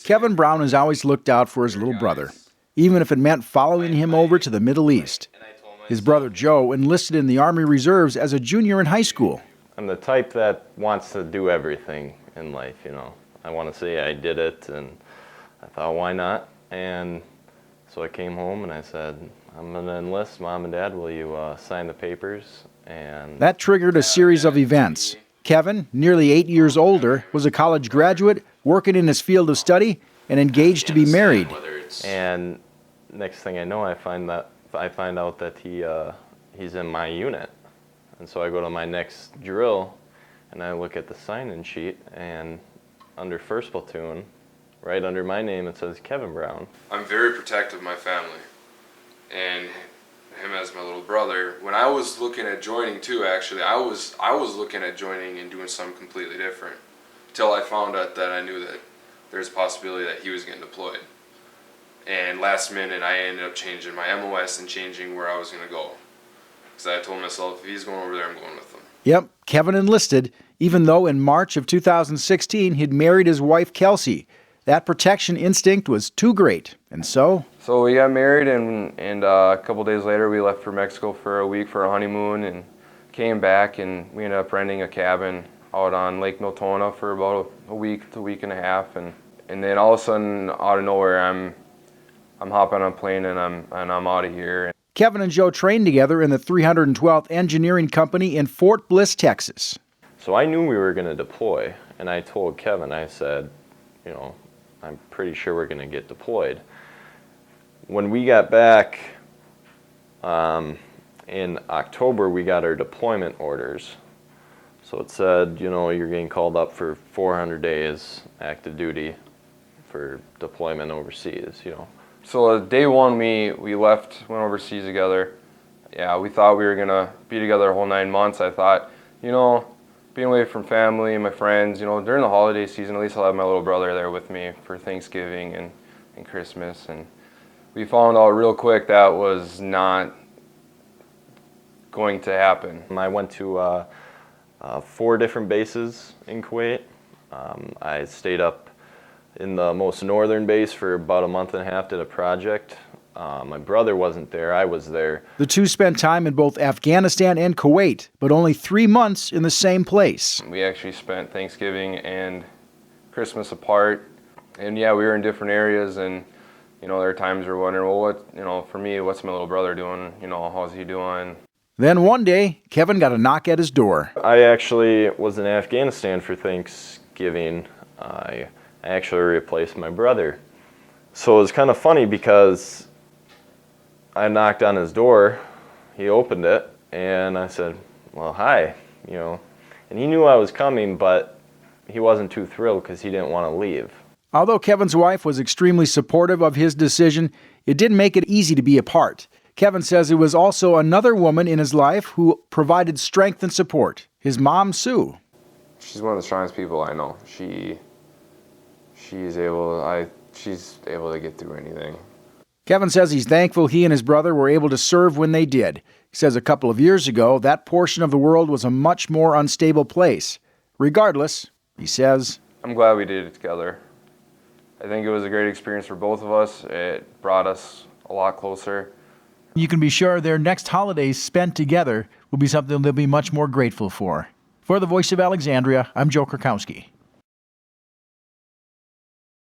Kevin Brown has always looked out for his little brother, even if it meant following him over to the Middle East. His brother Joe enlisted in the Army Reserves as a junior in high school. I'm the type that wants to do everything in life, you know. I want to say I did it, and I thought, why not? And so I came home and I said, I'm going to enlist. Mom and Dad, will you sign the papers? And that triggered a series of events. Kevin, nearly 8 years older, was a college graduate, working in his field of study, and engaged to be married. And next thing I know, I find out that he's in my unit. And so I go to my next drill, and I look at the sign-in sheet, and under First Platoon, right under my name, it says Kevin Brown. I'm very protective of my family, and him as my little brother. When I was looking at joining too, actually, I was looking at joining and doing something completely different, until I found out that I knew that there's a possibility that he was getting deployed. And last minute, I ended up changing my MOS and changing where I was going to go. Because I told myself, if he's going over there, I'm going with him. Yep, Kevin enlisted, even though in March of 2016 he'd married his wife, Kelsey. That protection instinct was too great, and so we got married, and a couple days later we left for Mexico for a week for a honeymoon, and came back, and we ended up renting a cabin out on Lake Miltona for about a week to a week and a half, and then all of a sudden, out of nowhere, I'm hopping on a plane and I'm out of here. Kevin and Joe trained together in the 312th Engineering Company in Fort Bliss, Texas. So I knew we were going to deploy, and I told Kevin, I said, you know, I'm pretty sure we're going to get deployed. When we got back in October, we got our deployment orders. So it said, you know, you're getting called up for 400 days active duty for deployment overseas, you know. So day one, we left, went overseas together. Yeah, we thought we were going to be together a whole 9 months. I thought, you know, being away from family and my friends, you know, during the holiday season, at least I'll have my little brother there with me for Thanksgiving and Christmas. And we found out real quick that was not going to happen. I went to 4 different bases in Kuwait. I stayed up in the most northern base for about a month and a half, did a project. My brother wasn't there, I was there. The two spent time in both Afghanistan and Kuwait, but only 3 months in the same place. We actually spent Thanksgiving and Christmas apart, and yeah, we were in different areas, and you know, there are times we're wondering, well, what, you know, for me, what's my little brother doing? You know, how's he doing? Then one day, Kevin got a knock at his door. I actually was in Afghanistan for Thanksgiving. I actually replaced my brother. So it was kind of funny because I knocked on his door, he opened it, and I said, well, hi, you know. And he knew I was coming, but he wasn't too thrilled because he didn't want to leave. Although Kevin's wife was extremely supportive of his decision, it didn't make it easy to be apart. Kevin says it was also another woman in his life who provided strength and support, his mom, Sue. She's one of the strongest people I know. She's able to get through anything. Kevin says he's thankful he and his brother were able to serve when they did. He says a couple of years ago, that portion of the world was a much more unstable place. Regardless, he says, I'm glad we did it together. I think it was a great experience for both of us. It brought us a lot closer. You can be sure their next holidays spent together will be something they'll be much more grateful for. For the Voice of Alexandria, I'm Joe Krakowski.